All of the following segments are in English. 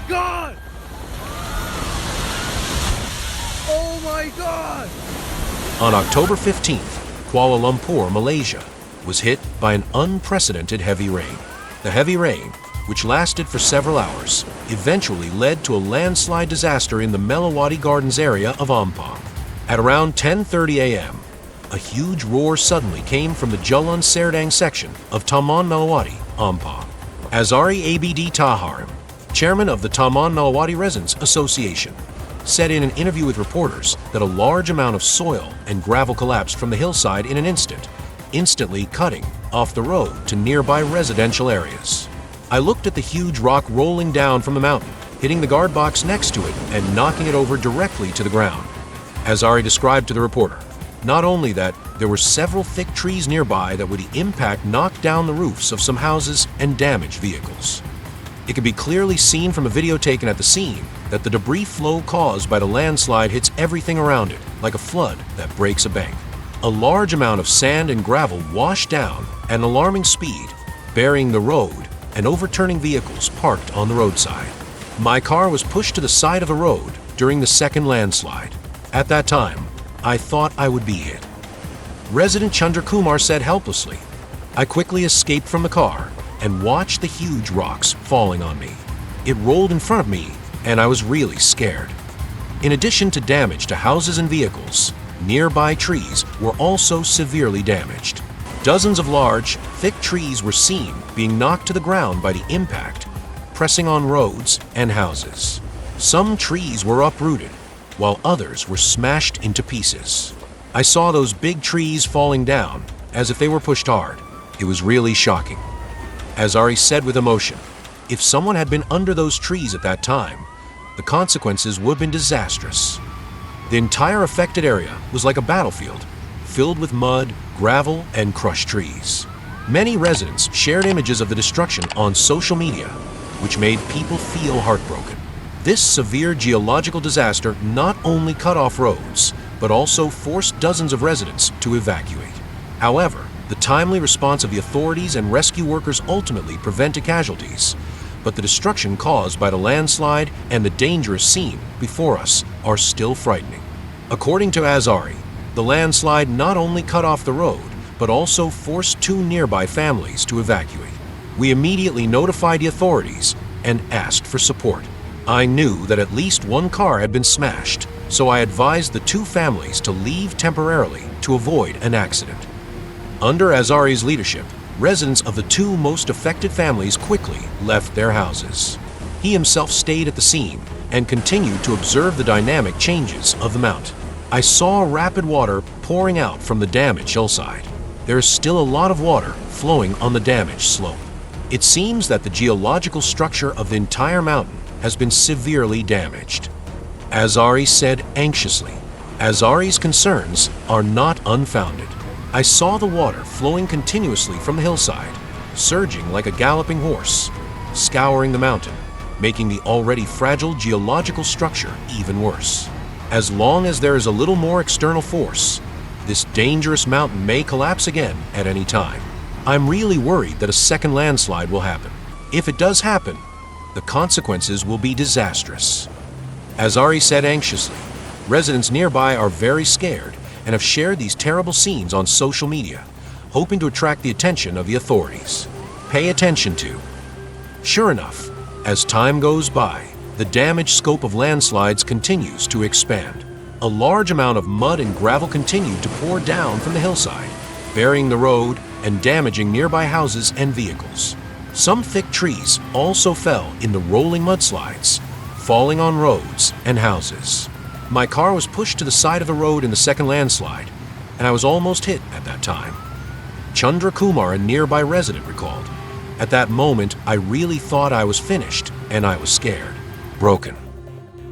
God! Oh my God! On October 15th, Kuala Lumpur, Malaysia, was hit by an unprecedented heavy rain. The heavy rain, which lasted for several hours, eventually led to a landslide disaster in the Melawati Gardens area of Ampang. At around 10:30 a.m., a huge roar suddenly came from the Jalan Serdang section of Taman Melawati, Ampang. Azari Abd Taharim, chairman of the Taman Melawati Residents Association, said in an interview with reporters that a large amount of soil and gravel collapsed from the hillside in an instant, instantly cutting off the road to nearby residential areas. I looked at the huge rock rolling down from the mountain, hitting the guard box next to it and knocking it over directly to the ground. Azari described to the reporter, not only that there were several thick trees nearby that would the impact knock down the roofs of some houses and damage vehicles. It could be clearly seen from a video taken at the scene that the debris flow caused by the landslide hits everything around it, like a flood that breaks a bank. A large amount of sand and gravel washed down at an alarming speed, burying the road and overturning vehicles parked on the roadside. My car was pushed to the side of the road during the second landslide. At that time, I thought I would be hit. Resident Chandra Kumar said helplessly, "I quickly escaped from the car and watched the huge rocks falling on me. It rolled in front of me, and I was really scared." In addition to damage to houses and vehicles, nearby trees were also severely damaged. Dozens of large, thick trees were seen being knocked to the ground by the impact, pressing on roads and houses. Some trees were uprooted, while others were smashed into pieces. I saw those big trees falling down as if they were pushed hard. It was really shocking. Azari said with emotion, "If someone had been under those trees at that time, the consequences would have been disastrous." The entire affected area was like a battlefield, filled with mud, gravel, and crushed trees. Many residents shared images of the destruction on social media, which made people feel heartbroken. This severe geological disaster not only cut off roads, but also forced dozens of residents to evacuate. However, the timely response of the authorities and rescue workers ultimately prevented casualties, but the destruction caused by the landslide and the dangerous scene before us are still frightening. According to Azari, the landslide not only cut off the road, but also forced 2 nearby families to evacuate. We immediately notified the authorities and asked for support. I knew that at least 1 car had been smashed, so I advised the 2 families to leave temporarily to avoid an accident. Under Azari's leadership, residents of the 2 most affected families quickly left their houses. He himself stayed at the scene and continued to observe the dynamic changes of the mount. I saw rapid water pouring out from the damaged hillside. There is still a lot of water flowing on the damaged slope. It seems that the geological structure of the entire mountain has been severely damaged. Azari said anxiously. Azari's concerns are not unfounded. I saw the water flowing continuously from the hillside, surging like a galloping horse, scouring the mountain, making the already fragile geological structure even worse. As long as there is a little more external force, this dangerous mountain may collapse again at any time. I'm really worried that a second landslide will happen. If it does happen, the consequences will be disastrous. Azari said anxiously. Residents nearby are very scared and have shared these terrible scenes on social media, hoping to attract the attention of the authorities. Pay attention to. Sure enough, as time goes by, the damage scope of landslides continues to expand. A large amount of mud and gravel continued to pour down from the hillside, burying the road and damaging nearby houses and vehicles. Some thick trees also fell in the rolling mudslides, falling on roads and houses. My car was pushed to the side of the road in the second landslide, and I was almost hit at that time. Chandra Kumar, a nearby resident, recalled, "At that moment, I really thought I was finished, and I was scared, broken."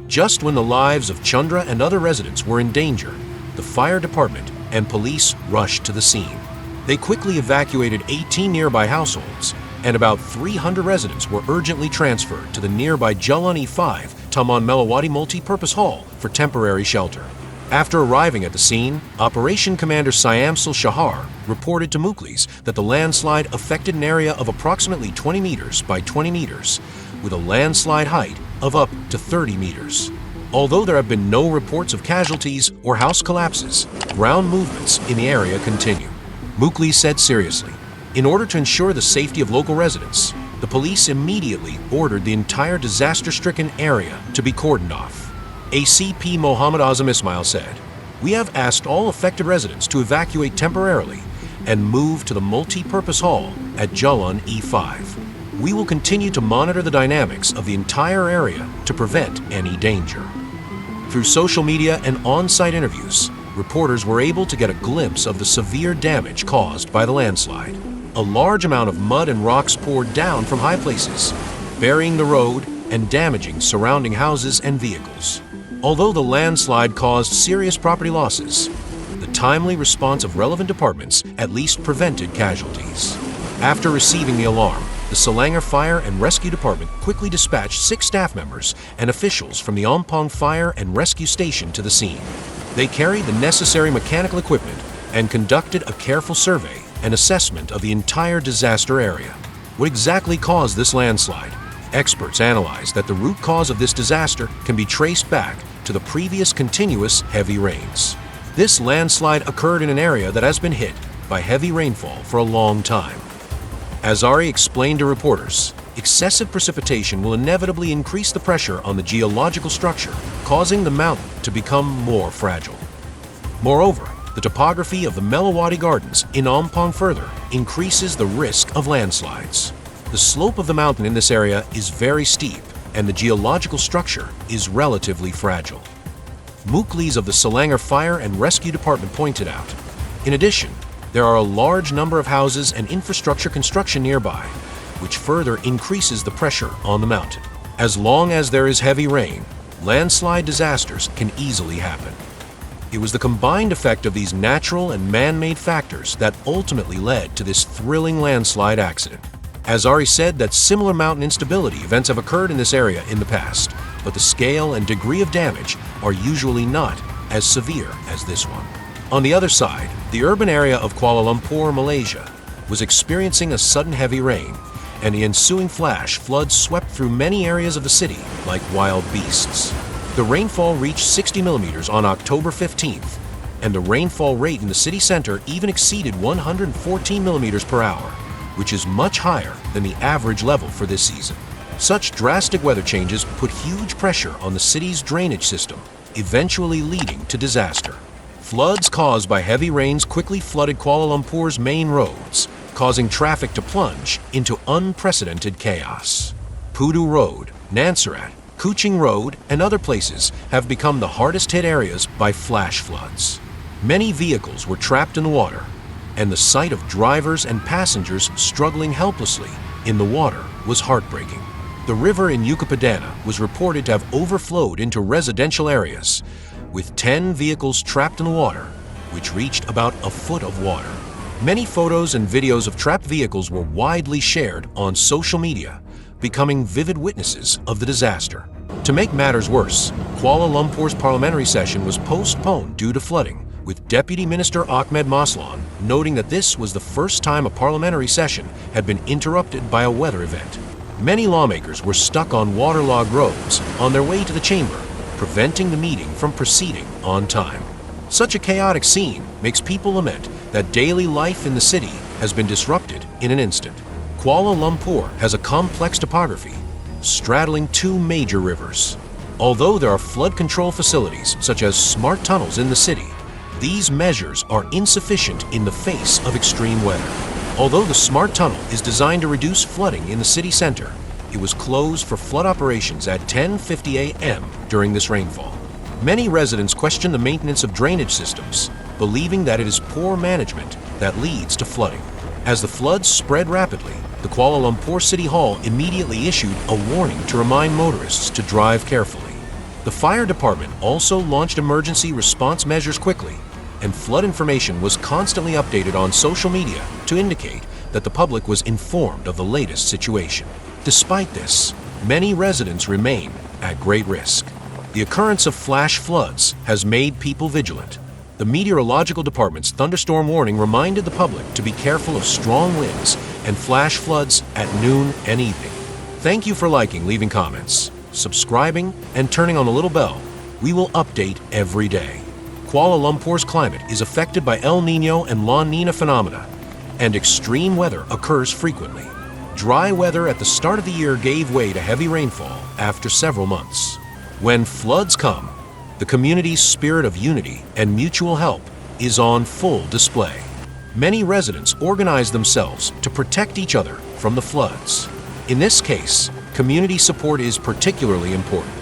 Just when the lives of Chandra and other residents were in danger, the fire department and police rushed to the scene. They quickly evacuated 18 nearby households, and about 300 residents were urgently transferred to the nearby Jalan E5 Taman Melawati Multi-Purpose Hall for temporary shelter. After arriving at the scene, Operation Commander Syamsul Shahar reported to Muklis that the landslide affected an area of approximately 20 meters by 20 meters, with a landslide height of up to 30 meters. Although there have been no reports of casualties or house collapses, ground movements in the area continue. Mukli said seriously, in order to ensure the safety of local residents, the police immediately ordered the entire disaster-stricken area to be cordoned off. ACP Mohammed Azam Ismail said, "We have asked all affected residents to evacuate temporarily and move to the multi-purpose hall at Jalan E5. We will continue to monitor the dynamics of the entire area to prevent any danger." Through social media and on-site interviews, reporters were able to get a glimpse of the severe damage caused by the landslide. A large amount of mud and rocks poured down from high places, burying the road and damaging surrounding houses and vehicles. Although the landslide caused serious property losses, the timely response of relevant departments at least prevented casualties. After receiving the alarm, the Selangor Fire and Rescue Department quickly dispatched 6 staff members and officials from the Ompong Fire and Rescue Station to the scene. They carried the necessary mechanical equipment and conducted a careful survey and assessment of the entire disaster area. What exactly caused this landslide? Experts analyzed that the root cause of this disaster can be traced back to the previous continuous heavy rains. This landslide occurred in an area that has been hit by heavy rainfall for a long time. As Ari explained to reporters, excessive precipitation will inevitably increase the pressure on the geological structure, causing the mountain to become more fragile. Moreover, the topography of the Melawati Gardens in Ompong further increases the risk of landslides. The slope of the mountain in this area is very steep, and the geological structure is relatively fragile. Muklis of the Selangor Fire and Rescue Department pointed out, in addition, there are a large number of houses and infrastructure construction nearby, which further increases the pressure on the mountain. As long as there is heavy rain, landslide disasters can easily happen. It was the combined effect of these natural and man-made factors that ultimately led to this thrilling landslide accident. As Ari said, that similar mountain instability events have occurred in this area in the past, but the scale and degree of damage are usually not as severe as this one. On the other side, the urban area of Kuala Lumpur, Malaysia, was experiencing a sudden heavy rain, and the ensuing flash floods swept through many areas of the city like wild beasts. The rainfall reached 60 millimeters on October 15th, and the rainfall rate in the city center even exceeded 114 millimeters per hour, which is much higher than the average level for this season. Such drastic weather changes put huge pressure on the city's drainage system, eventually leading to disaster. Floods caused by heavy rains quickly flooded Kuala Lumpur's main roads, causing traffic to plunge into unprecedented chaos. Pudu Road, Nansarat, Kuching Road, and other places have become the hardest-hit areas by flash floods. Many vehicles were trapped in the water, and the sight of drivers and passengers struggling helplessly in the water was heartbreaking. The river in Yucapidana was reported to have overflowed into residential areas, with 10 vehicles trapped in the water, which reached about a foot of water. Many photos and videos of trapped vehicles were widely shared on social media, becoming vivid witnesses of the disaster. To make matters worse, Kuala Lumpur's parliamentary session was postponed due to flooding, with Deputy Minister Ahmed Maslan noting that this was the first time a parliamentary session had been interrupted by a weather event. Many lawmakers were stuck on waterlogged roads on their way to the chamber, preventing the meeting from proceeding on time. Such a chaotic scene makes people lament that daily life in the city has been disrupted in an instant. Kuala Lumpur has a complex topography, straddling 2 major rivers. Although there are flood control facilities such as smart tunnels in the city, these measures are insufficient in the face of extreme weather. Although the smart tunnel is designed to reduce flooding in the city center, it was closed for flood operations at 10:50 a.m. during this rainfall. Many residents question the maintenance of drainage systems, believing that it is poor management that leads to flooding. As the floods spread rapidly, the Kuala Lumpur City Hall immediately issued a warning to remind motorists to drive carefully. The fire department also launched emergency response measures quickly, and flood information was constantly updated on social media to indicate that the public was informed of the latest situation. Despite this, many residents remain at great risk. The occurrence of flash floods has made people vigilant. The meteorological department's thunderstorm warning reminded the public to be careful of strong winds and flash floods at noon and evening. Thank you for liking, leaving comments. subscribing, and turning on the little bell, we will update every day. Kuala Lumpur's climate is affected by El Niño and La Nina phenomena, and extreme weather occurs frequently. Dry weather at the start of the year gave way to heavy rainfall after several months. When floods come, the community's spirit of unity and mutual help is on full display. Many residents organize themselves to protect each other from the floods. In this case, community support is particularly important.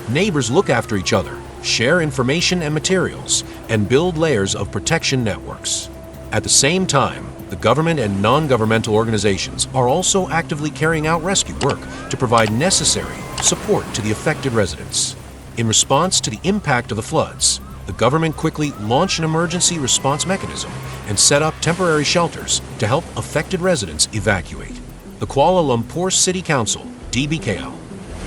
Neighbors look after each other, share information and materials, and build layers of protection networks. At the same time, the government and non-governmental organizations are also actively carrying out rescue work to provide necessary support to the affected residents. In response to the impact of the floods, the government quickly launched an emergency response mechanism and set up temporary shelters to help affected residents evacuate. The Kuala Lumpur City Council, DBKL,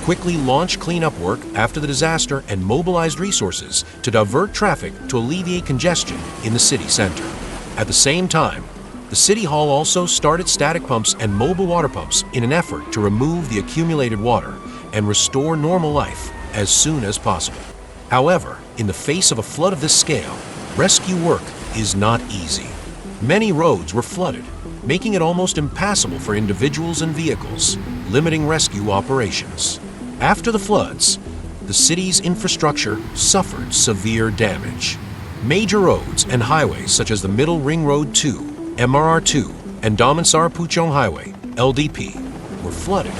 quickly launched cleanup work after the disaster and mobilized resources to divert traffic to alleviate congestion in the city center. At the same time, the City Hall also started static pumps and mobile water pumps in an effort to remove the accumulated water and restore normal life as soon as possible. However, in the face of a flood of this scale, rescue work is not easy. Many roads were flooded, making it almost impassable for individuals and vehicles, limiting rescue operations. After the floods, the city's infrastructure suffered severe damage. Major roads and highways such as the Middle Ring Road 2, MRR2, and Damansara Puchong Highway, LDP, were flooded,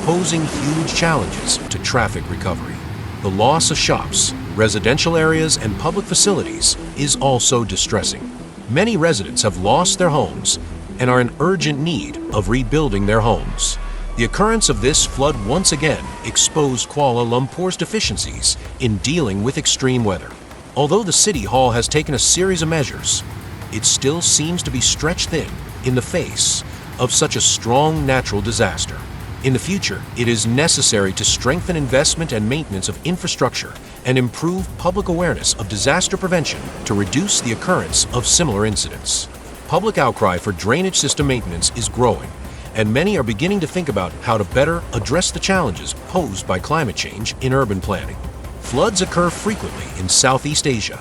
posing huge challenges to traffic recovery. The loss of shops, residential areas, and public facilities is also distressing. Many residents have lost their homes and are in urgent need of rebuilding their homes. The occurrence of this flood once again exposed Kuala Lumpur's deficiencies in dealing with extreme weather. Although the City Hall has taken a series of measures, it still seems to be stretched thin in the face of such a strong natural disaster. In the future, it is necessary to strengthen investment and maintenance of infrastructure and improve public awareness of disaster prevention to reduce the occurrence of similar incidents. Public outcry for drainage system maintenance is growing, and many are beginning to think about how to better address the challenges posed by climate change in urban planning. Floods occur frequently in Southeast Asia,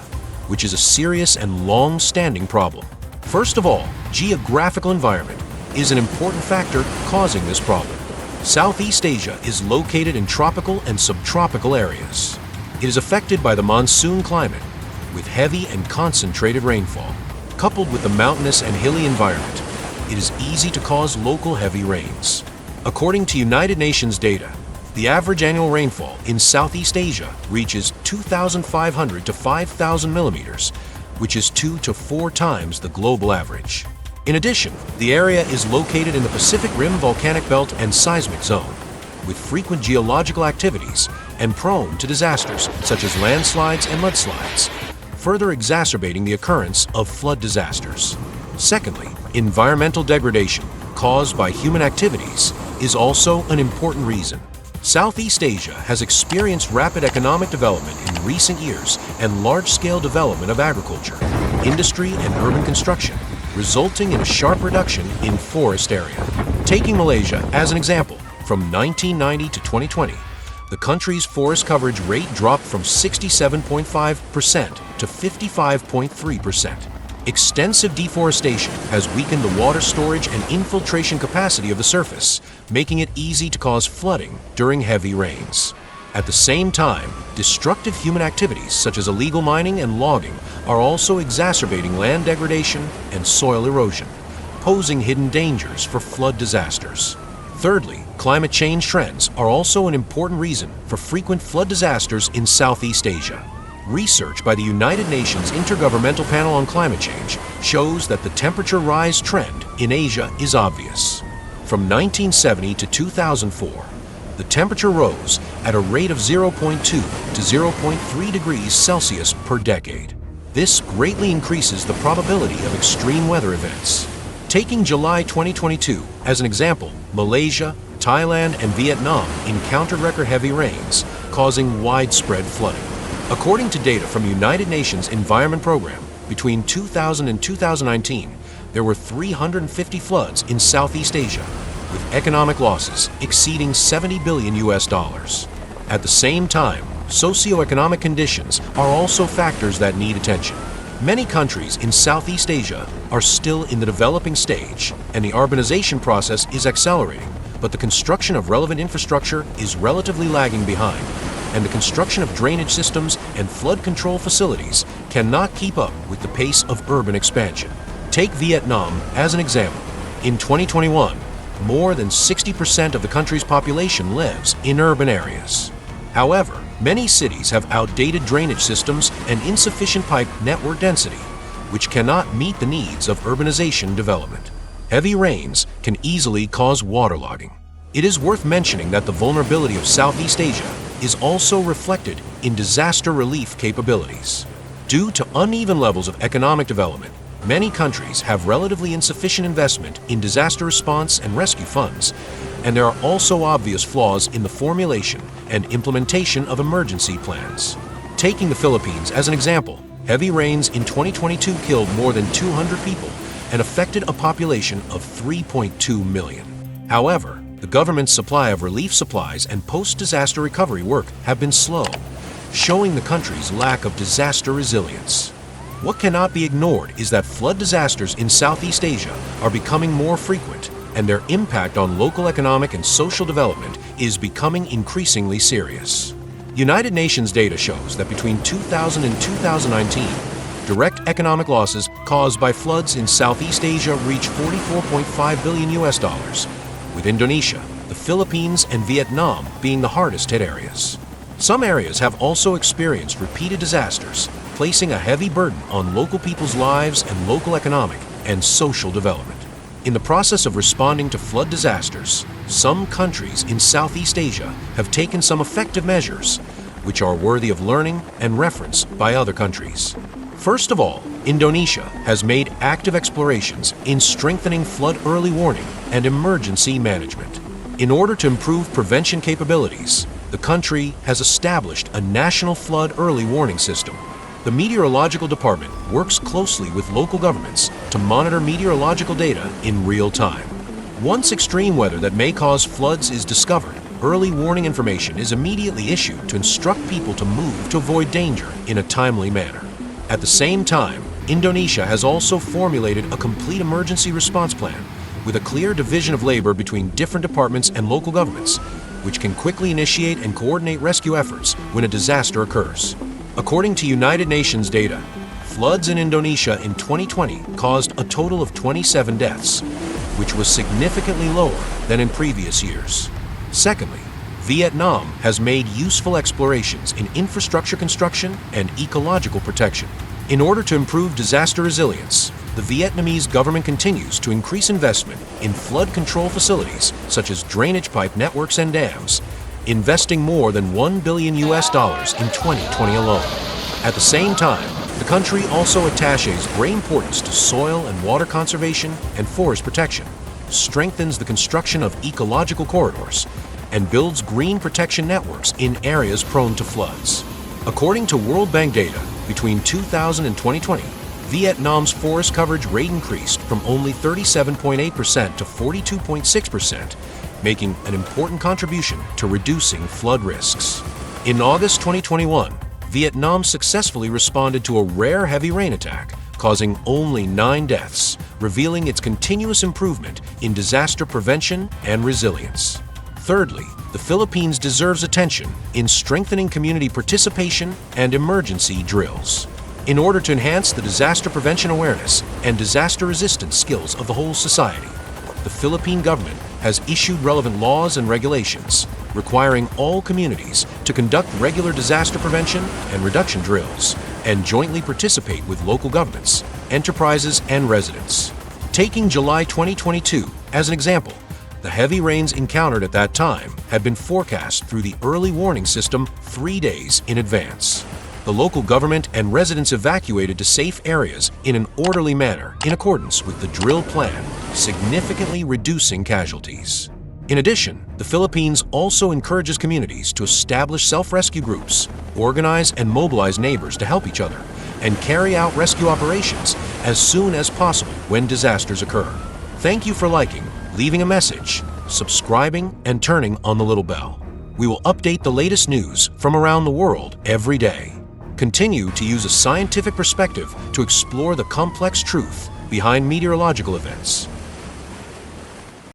which is a serious and long-standing problem. First of all, geographical environment is an important factor causing this problem. Southeast Asia is located in tropical and subtropical areas. It is affected by the monsoon climate, with heavy and concentrated rainfall. Coupled with the mountainous and hilly environment, it is easy to cause local heavy rains. According to United Nations data, the average annual rainfall in Southeast Asia reaches 2,500 to 5,000 millimeters, which is 2 to 4 times the global average. In addition, the area is located in the Pacific Rim volcanic belt and seismic zone, with frequent geological activities and prone to disasters such as landslides and mudslides, further exacerbating the occurrence of flood disasters. Secondly, environmental degradation caused by human activities is also an important reason. Southeast Asia has experienced rapid economic development in recent years and large-scale development of agriculture, industry, and urban construction, resulting in a sharp reduction in forest area. Taking Malaysia as an example, from 1990 to 2020, the country's forest coverage rate dropped from 67.5% to 55.3%. Extensive deforestation has weakened the water storage and infiltration capacity of the surface, making it easy to cause flooding during heavy rains. At the same time, destructive human activities such as illegal mining and logging are also exacerbating land degradation and soil erosion, posing hidden dangers for flood disasters. Thirdly, climate change trends are also an important reason for frequent flood disasters in Southeast Asia. Research by the United Nations Intergovernmental Panel on Climate Change shows that the temperature rise trend in Asia is obvious. From 1970 to 2004, the temperature rose at a rate of 0.2 to 0.3 degrees Celsius per decade. This greatly increases the probability of extreme weather events. Taking July 2022 as an example, Malaysia, Thailand, and Vietnam encountered record heavy rains, causing widespread flooding. According to data from United Nations Environment Program, between 2000 and 2019, there were 350 floods in Southeast Asia, with economic losses exceeding $70 billion. At the same time, socioeconomic conditions are also factors that need attention. Many countries in Southeast Asia are still in the developing stage, and the urbanization process is accelerating, but the construction of relevant infrastructure is relatively lagging behind, and the construction of drainage systems and flood control facilities cannot keep up with the pace of urban expansion. Take Vietnam as an example. In 2021, more than 60% of the country's population lives in urban areas. However, many cities have outdated drainage systems and insufficient pipe network density, which cannot meet the needs of urbanization development. Heavy rains can easily cause waterlogging. It is worth mentioning that the vulnerability of Southeast Asia is also reflected in disaster relief capabilities. Due to uneven levels of economic development, many countries have relatively insufficient investment in disaster response and rescue funds, and there are also obvious flaws in the formulation and implementation of emergency plans. Taking the Philippines as an example, heavy rains in 2022 killed more than 200 people and affected a population of 3.2 million. However, the government's supply of relief supplies and post-disaster recovery work have been slow, showing the country's lack of disaster resilience. What cannot be ignored is that flood disasters in Southeast Asia are becoming more frequent, and their impact on local economic and social development is becoming increasingly serious. United Nations data shows that between 2000 and 2019, direct economic losses caused by floods in Southeast Asia reached $44.5 billion, with Indonesia, the Philippines, and Vietnam being the hardest hit areas. Some areas have also experienced repeated disasters, placing a heavy burden on local people's lives and local economic and social development. In the process of responding to flood disasters, some countries in Southeast Asia have taken some effective measures, which are worthy of learning and reference by other countries. First of all, Indonesia has made active explorations in strengthening flood early warning and emergency management. In order to improve prevention capabilities, the country has established a national flood early warning system. The Meteorological Department works closely with local governments to monitor meteorological data in real time. Once extreme weather that may cause floods is discovered, early warning information is immediately issued to instruct people to move to avoid danger in a timely manner. At the same time, Indonesia has also formulated a complete emergency response plan with a clear division of labor between different departments and local governments, which can quickly initiate and coordinate rescue efforts when a disaster occurs. According to United Nations data, floods in Indonesia in 2020 caused a total of 27 deaths, which was significantly lower than in previous years. Secondly, Vietnam has made useful explorations in infrastructure construction and ecological protection. In order to improve disaster resilience, the Vietnamese government continues to increase investment in flood control facilities such as drainage pipe networks and dams, investing more than $1 billion in 2020 alone. At the same time, the country also attaches great importance to soil and water conservation and forest protection, strengthens the construction of ecological corridors, and builds green protection networks in areas prone to floods. According to World Bank data, between 2000 and 2020, Vietnam's forest coverage rate increased from only 37.8% to 42.6%, making an important contribution to reducing flood risks. In August 2021, Vietnam successfully responded to a rare heavy rain attack, causing only 9 deaths, revealing its continuous improvement in disaster prevention and resilience. Thirdly, the Philippines deserves attention in strengthening community participation and emergency drills. In order to enhance the disaster prevention awareness and disaster resistance skills of the whole society, the Philippine government has issued relevant laws and regulations requiring all communities to conduct regular disaster prevention and reduction drills and jointly participate with local governments, enterprises, and residents. Taking July 2022 as an example, the heavy rains encountered at that time had been forecast through the early warning system 3 days in advance. The local government and residents evacuated to safe areas in an orderly manner in accordance with the drill plan, significantly reducing casualties. In addition, the Philippines also encourages communities to establish self-rescue groups, organize and mobilize neighbors to help each other, and carry out rescue operations as soon as possible when disasters occur. Thank you for liking, leaving a message, subscribing, and turning on the little bell. We will update the latest news from around the world every day. Continue to use a scientific perspective to explore the complex truth behind meteorological events.